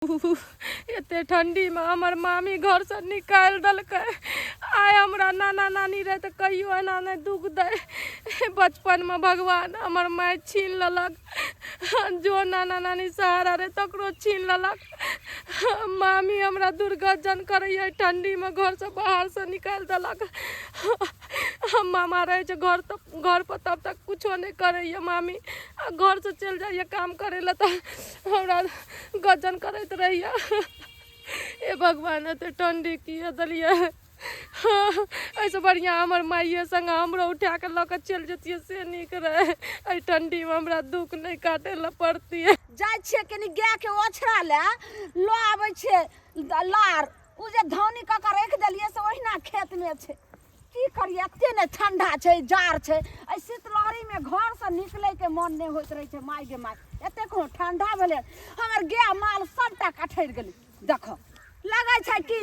एते ठंडी में हमर मामी घर से निकाल दलक। आय हमरा नाना नानी रहे तो कहियो एना नहीं दुख दे। बचपन में भगवान हमर माय छीन ललक। जो नाना नानी सहारा रहे तकरो छीन ललक। मामी हमरा दुर्गजन करे ठंडी में घर से बाहर से निकाल दलक। मामा रहे घर पर तब तक कुछो नहीं करे मामी। घर से चल जाइए काम करे ला तो हमरा गजन करे रहिए। ए भगवान तो ठंडी किए दलिए। ऐसे बढ़िया हमर माइये संग हमरो उठा के लऽ के चल जतिए से निक रहे। ठंडी में हमरा दुख नहीं काटे ला पड़ती है। जाय छे कनी गाय के ओछरा ले लो आबै छे लार उ जे धौनी क के रख देलिए से ओहिना खेत में छे। की करिए एते ने ठंडा छे जार छे। ऐ शीतलहरी में घर से निकले के मन नहीं होत रहे छे। माय गे माय एते को ठंडा भेले हमर गाय माल सबटा कठैर गेली। देखो लगे छे कि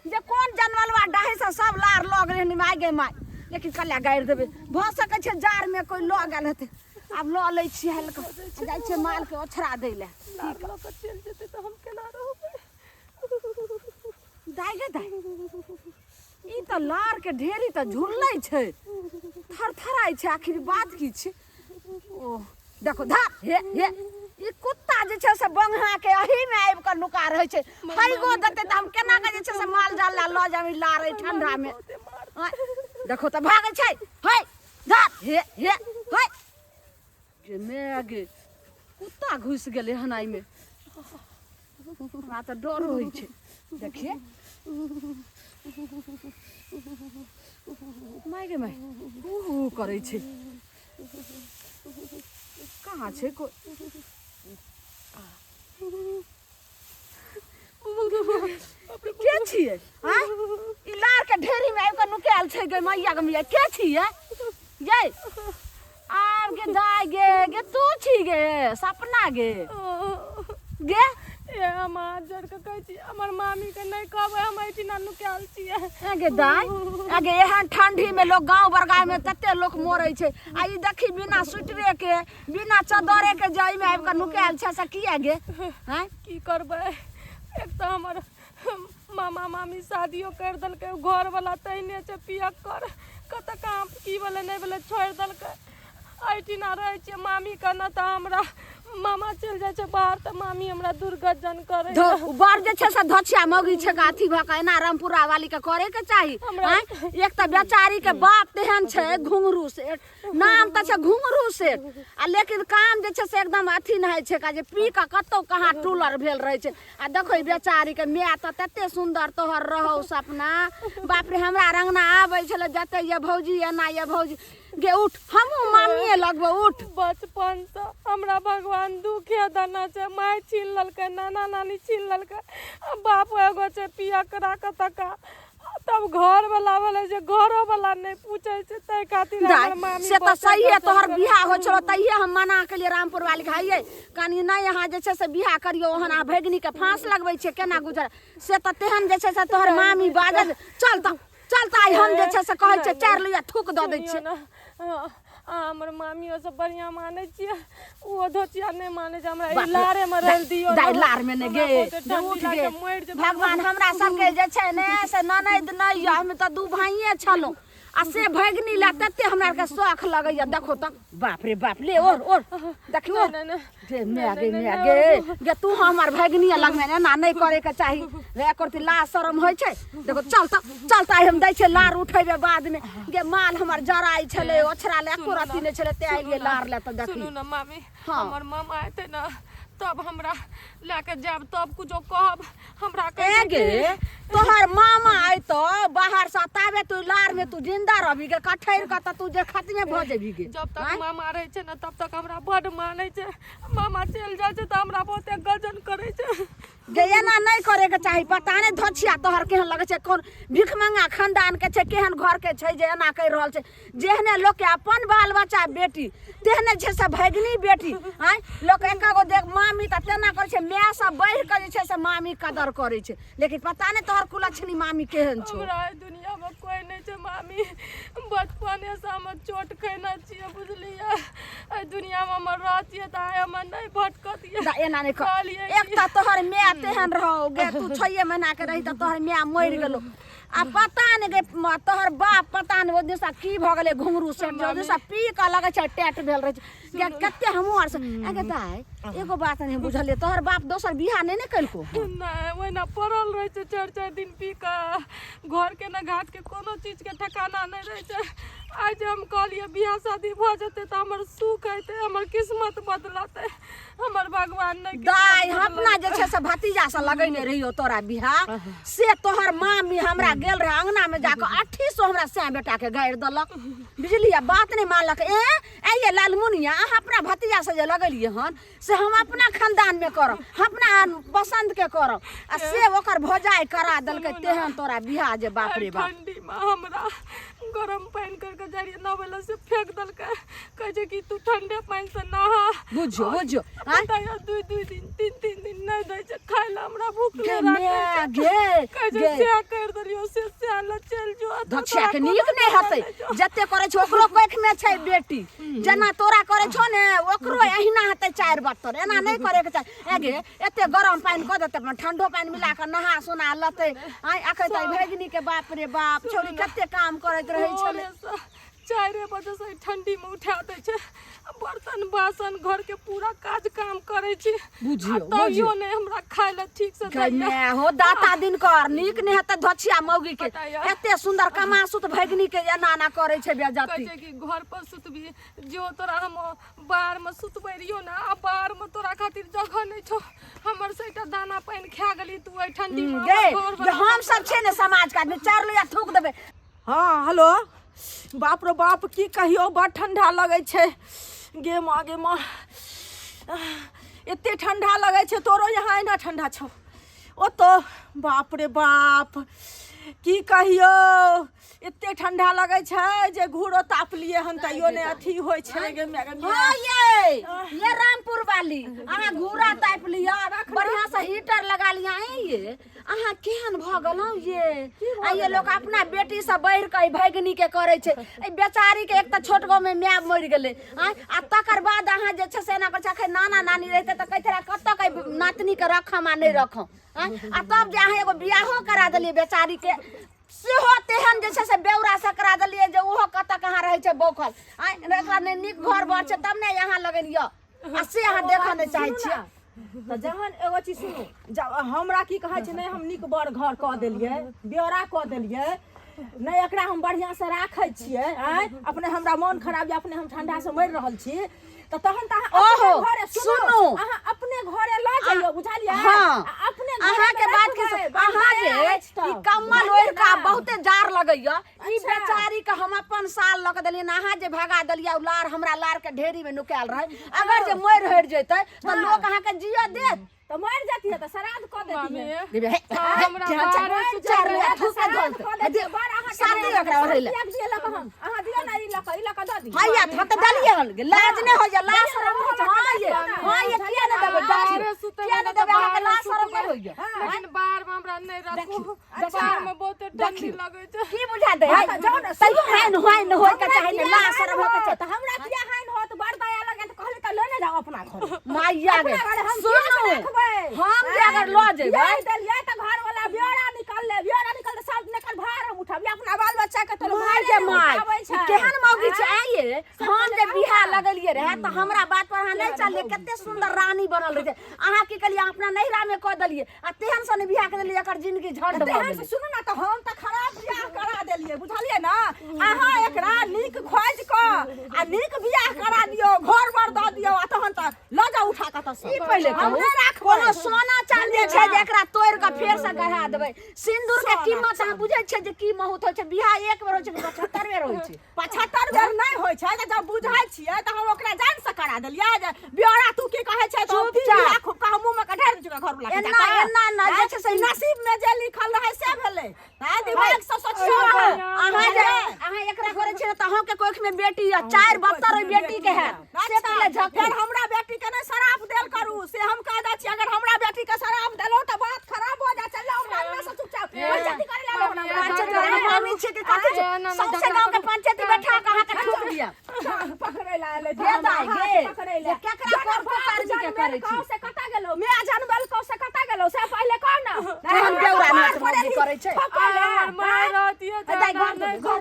जे कोन जनवलवा डाहे से सब लार लग रहनी माय गे माय। लेकिन कल्या गाड़ देबे भ सके छे जार में कोई ल गेल हेते। अब ल ले छी हल्का जाय छे माल के ओछरा दै ले। ठीक ल के चल जेते तो हम केना रहबे। दाई गे दाई ई तो लार के ढेरी तो झुरलै छे थरथराई छे। आखिर बात की छे। ओ देखो धा हे हे ई कुत्ता जे छे से बंघा के अही में आइब के नुका रहे छे। फैगो देते त हम केना के जे छे से माल जाल ल जाबी लारे ठंडा में। देखो त भागे छे हे धा हे हे हे जे मेगे कुत्ता घुस गेले हनाई में। हमरा त डर होई छे। देखिए माय गे माय हु करे छे। कहाँ छे को के छिए हां ई लार के ढेरी में आइब के नुकाल छे गे मैया गे मैया के छिए गे आब गे दाई गे तू छी गे सपना गे गे ए हम जड़ के कहै छी हमर मामी के नहीं कहबै हम एठिना नुकाल छिए। आगे दाई आगे एहन ठंडी में लोग गांव बरगाय में तते लोग मरै छे। आ ई देखी बिना स्वेटरे के बिना चदरे के जाई में आइब के नुकाल छे से किया गे हैं की करबै। एक तो हमर मामा मामी शादियो कर दलके घर वाला तैने छे पिया कर कत काम की बोले नहीं बोले छोड़ दलके। ऐठिना रहे छे मामी का न त हमरा मामा चल जाए छे बाहर त मामी हमरा दुर्गजन करे। बार जे छे से धछिया मौगी छे गाथी भ के एना रामपुरा वाली के करे के चाही। एक त बेचारी के बाप तेहन छे घुंगरू से नाम त छे घुंगरू से आ लेकिन काम जे छे से एकदम अथी नहीं छे का जे पी के कतो कहाँ टूलर भेल रहे छे। आ देखो बेचारी के मिया त तते सुंदर तोहर रहो सपना बाप रे हमरा रंगना आबै छले जते ये भौजी एना ये भौजी गे उठ हमहू मामिए लगबो उठ। बचपन से हमरा भगवान दुखे देना छे। माय छीन ललके नाना नानी छीन ललके बाप एगो छे पिया करा के तका तब घर वाला वाले जे घरो वाला नहीं पूछे छे तै खातिर हमर मामी से त सही है। तोहर बियाह हो छलो तइहे हम मना के लिए रामपुर वाली खाइए कनी नहीं यहाँ जे छे से बियाह करियो ओहन आ भगनी के फांस लगबै छे केना गुजर से त तेहन जे छे से तोहर मामी बाजत चलता आई हम जे छे से कहै छे चार लिया थूक द दै छे। हमर मामियो से बढ़िया माने छिए ओ धोचिया नहीं माने जे हमरा ई लारे में रह दियो दाई लार में ने गे उठ गे भगवान हमरा सब के जे छे ने से ननद नहीं हम त दू भाइये छलो आ से भगनी ला तते हमरा के शौक लगैया। देखो त बाप रे बाप ले और देखियो जे गे तू हमर भगनी लग में ना नहीं करे के चाही रे करती ला शरम होय छे। देखो चलता हम दै छे लार उठेबे बाद में गे माल हमर जराई छले ओछरा ले एको रती ने छले ते आइए लार ले त देखी। सुनु न मामी हमर मामा आते न तब हमरा लेके जाब तब कुछो कहब हमरा ए गे तोहर मामा आइ तो बाहर से ताबे तू लार में तू जिंदा रहबी गे कठैर का त तू जे खत्मे भ जेबी गे। जब तक मामा रहे छे न तब तक हमरा बड माने छे। मामा चल जाए छे त हमरा बहुते गजन करे छे। गे एना नहीं करे के चाही। पता नहीं धछिया तोहर केहन लगे छे कोन भिख मंगा खानदान के छे केहन घर के छे जे एना कह रहल छे। जेहने लोग के अपन बाल बच्चा बेटी तेहने छे से भगनी बेटी हैं लोग एकागो देख मामी त तेना करे छे माय सब बढ़ के जे छे से मामी कदर करे छे। लेकिन पता नहीं तोहर कुलछनी मामी केहन छो। हमरा दुनिया में कोई नहीं छे मामी बचपने से हम चोट खैना छिए बुझलिए। दुनिया में हम रहतिए त हम नहीं भटकतिए। एना नहीं कर एक त तोहर माय तेहन रहो गे तू 6 महीना के रही त तोहर माय मरि गेलो आ पता नहीं गे तोहर बाप पता नहीं ओ दिशा की भ गेले घुंगरू से जो दिशा पी के लगे छै टेट भेल रहे गे कते हमहू आर से आगे दाई एगो बात नहीं बुझलिए तोहर बाप दोसर बियाह नहीं ने कलको नहीं ओना पड़ल रहे छै 4 दिन पी के घर के ना घाट के कोनो चीज के ठिकाना नहीं रहे छै आज हम कहलिए बियाह शादी भ जते त हमर सुख हेते हमर किस्मत बदलते हमर भगवान नहीं दाई अपना जे छै से भतीजा से लगैने रहियो तोरा बियाह से तोहर मामी हमरा गेल रहे अंगना में जाके 800 हमरा से बेटा के गाड़ि देलक बुझलिए बात नहीं मानलक ये लालमुनिया अहाँ अपना भतीजा से जे लगलिए हन से हम अपना खानदान में करब अपना पसंद के करब आ से ओकर भौजाई करा देलकै तेहन तोरा बियाह जे बाप रे बाप ठंडी में हमरा गरम पानी करके जरिए नवेला से फेंक देलकै कहे छै कि तू ठंडे पानी से नहा बुझो बताया 2 दिन 3 दिन नहीं दै छै खाइ ला हमरा भूख गे लागै गे कहे छै से कर दरियो से ला चल जो धक्षिया के नीक नहीं हते जते करे छ ओकरो कोख में छै बेटी जना तोरा करे छ ने ओकरो एहिना हते 4 बत्तर एना नहीं करे के चाही गे एते गरम पानी क देते अपन ठंडो पानी मिला के नहा सोना लते आई अखै त भैगनी के बाप रे बाप छोरी कते काम करत रहे छले 4 बजे से ठंडी में उठा दे छै बर्तन बासन घर के पूरा काज काम करे छी बुझियो ने हमरा खाय ला ठीक से कन्या हो दाता दिन कर नीक नहीं हते धछिया मौगी के एते सुंदर कमासुत भैगनी के एना ना करे छै बेइज्जती कहे कि घर पर सुतबी जो तोरा हम बाहर में सुतबै रियो ना आ बाहर में तोरा खातिर जगह नहीं छो हमर सेटा दाना पानी खा गेली तू ए ठंडी में गे हम सब छै ने समाज का आदमी 4 लोया थूक देबे हाँ हेलो बाप रे बाप की कहियो बड़ ठंडा लगे छै गे माँ एते ठंडा लगे छै तोरो यहाँ एना ठंडा छौ ओ तो बाप रे बाप की कहियो एते ठंडा लगे छै जे घूरो ताप लिए हन तइयो ने अथी होय छै गे हां ये रामपुर वाली अहाँ घूरा ताप लिया बढ़िया से हीटर लगा लिया ये अहाँ केहन भ गेलौ ये लोग अपना बेटी से बढ़ के भैगनी के करे छै ए बेचारी के एक त छोट गो में माय मर गेले आ तकर बाद अहाँ जे छै से ना कर छै नाना नानी रहते त कहथरा कत के नातनी के रखम आ नहीं रखम आ तब जे अहाँ एगो बियाहो करा देलिए बेचारी के सेहो तेहन जे छै से बेउरा से करा देलिए जे ओहो कत कहाँ रहे छै बौखल एकरा ने नीक घर बर छै तब ने यहाँ लगेलिए आ से अहाँ देखा नहीं चाहे छियै त जहन एगो चीज सुनू जब हमरा की कहै छै नहीं हम नीक बड़ घर क देलिए ब्योरा क देलिए नहीं एकरा हम बढ़िया से राखै छियै अपने हमरा मन खराब या अपने हम ठंडा से मर रहल छी त तहन त ओहो घरे सुनू अहाँ अपने घरे ल जाइयो बुझलिए हां अपने अहाँ के बात के अहाँ जे ई कम्बल ओढ़ का बहुते जार लगैया ई बेचारी के हम अपन साल लग देलिए अहाँ जे भगा देलिए लार हमरा लार के ढेरी में नुकाल रहे अगर जे मर हट जैते त लोग अहाँ के जिया देत तो मर जाती है तो श्राद्ध क देती है हमरा चार थूक दे शादी एकरा होइले अहाँ दियो ना ई लक द दी हां या त दलिए हन लाज ने हो जा लाज शरम हो जा हां ये किया न देबे किया न देबे अहाँ के लाज शरम नहीं होइए लेकिन बाहर में हमरा नहीं रखो बाहर में बहुत ठंडी लगे छै की बुझा दे सही हाइन हाइन हो के चाहे लाज शरम हो के त हमरा किया हाइन हो त बड़ दया लगे त कहले त लेने जाओ अपना घर माइया गे सुनो हम जे अगर ल जेबै देलिए त घर वाला ब्योरा निकल सब निकल भार हम उठाबी अपना बाल बच्चा के तो भाई जे माय केहन मौगी छै आइए हम जे बियाह लगलिए रहे त हमरा बात पर अहाँ नहीं चलिए कते सुंदर रानी बनल रहे अहाँ की कलिए अपना नहिरा में क देलिए आ तेहन सन बियाह के देलिए एकर जिंदगी झड़ दे सुनू ना त हम त खराब बियाह करा देलिए बुझलिए ना अहाँ एकरा नीक खोज क आ नीक बियाह करा दियो घर बर द दियो आ तहन त ल जा उठा क त ई पहले कोनो सोना चांदी छै जे एकरा तोड़ के फेर से गढ़ा देबै सिंदूर के कीमत अहाँ बुझै छै जे की महत्व छै बियाह एक बेर होय छै 75 बेर होय छै 75 बेर नहीं होय छै जब बुझाय छियै त हम ओकरा जान से करा देलिए जे ब्योरा तू की कहै छै तो लाख का मुंह में कढा दे घर वाला एना ना जे छै से नसीब में जे लिखल रहे से भेलै हां दिमाग से सोचियो अहाँ एकरा करे छै त अहाँ के कोख में बेटी या 4 बत्तर बेटी के है से पहले झकर हमरा बेटी के न शराब देल करू से हम कह दै छी अगर हमरा बेटी के शराब देलो त बात खराब हो जा चलो हम से चुपचाप पंचायती करे ला पंचायती मामी छै के कथि सबसे गांव के पंचायती बैठा के अहाँ के ठोक दिया पकड़ै ला ले दे दाई गे केकरा पर जी के करे छी से कता गेलो मैं जानबल को से कता गेलो से हम बेउरा नाच मौगी करे छै हमर माय रहतिए त दाई घर नहीं घर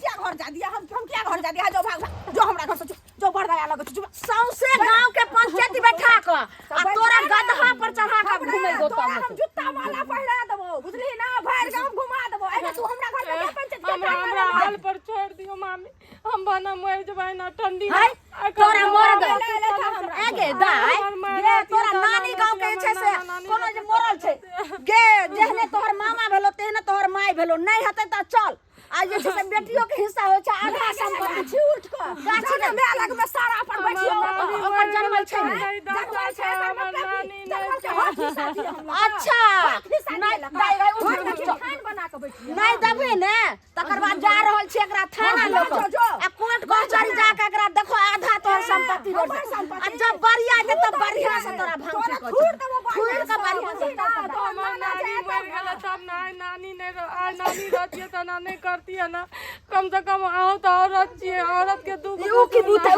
क्या घर जा दिया हम क्या घर जा दिया जो भाग जो हमरा घर से जो बड़गाया लगे जो सौसे गांव के पंचायती बैठा क आ तोरा गदहा पर चढ़ा के घुमै दो तब हम जूता माला पहिरा देबो बुझली ना भर गांव घुमा देबो एगे तू हमरा घर में पंचायत हमरा हाल पर छोड़ दियो मामी हम बना मर जबै ना ठंडी तोरा मर गए एगे दाई गे तोरा नानी गांव के छै से कोनो जे मरल छै गे जेहने तोहर मामा भेलो तेहने तोहर माय भेलो नहीं हते त चल आज जे से बेटियों के हिस्सा होय छै आधा संपत्ति छी उठ क गाछी के मेल लग में सारा पर बैठियो ओकर जन्मल छै जन्मल छै हमर नानी नहीं अच्छा नहीं दाई गई उठ खान बना के बैठियो नहीं देबे ने तकर बाद जा रहल छी एकरा थाना ल क आ कोर्ट कचहरी जा के एकरा देखो आधा तोहर संपत्ति रोड आ जब बढ़िया जे तब बढ़िया से तोरा भांग के खूर के बढ़िया से हमर नानी मर गेल तब नानी नानी रहतिए त ना नहीं करती है ना कम से कम आओ तो औरत छिए औरत के दुख ऊ की बूते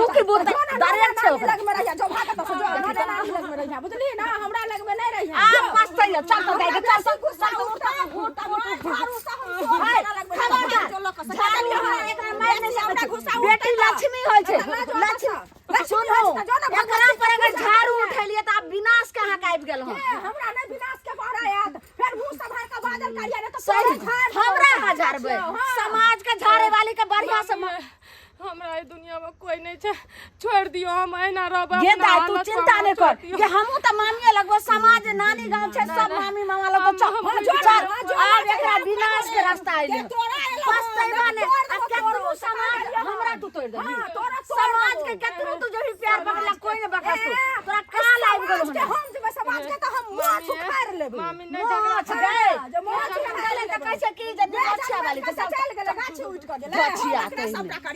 दरे छै लग में रहिया जो भागत से जो नानी लग में रहिया बुझली ना हमरा लग में नहीं रहिया आ मस्त है चल तो दाई चल सब गुस्सा उठा झाड़ू सा हम जो लोग से एकरा मारने से हमरा गुस्सा बेटी लक्ष्मी होय छै लक्ष्मी सुनो एकरा पर अगर झाड़ू उठेलिए त आप विनाश के हां आबि गेल हम हमरा नहीं विनाश के पहरा याद फिर मुंह से भर के बादल करिया ने तो हमरा हजारबे समाज के झाड़े वाली के बढ़िया से हमरा ए दुनिया में कोई नहीं छै छोड़ दियो हम एना रहब ये दाई तू चिंता नहीं कर कि हमहू त मानिए लगबो समाज नानी गांव छै सब मामी मामा लोग चल आज एकरा विनाश के रास्ता आइले पछतैबा ने आ केतनो समाज हमरा तू तोड़ देबी समाज के केतनो तू जो भी प्यार बकला कोई ने बकस तोरा काल आबि गेल हम जे समाज के त हम मुंह उखाड़ लेबे मामी नहीं झगड़ा छ गए जो मुंह उखाड़ ले त कैसे की जे अच्छा वाली त चल गेले गाछी उठ क गेले गछिया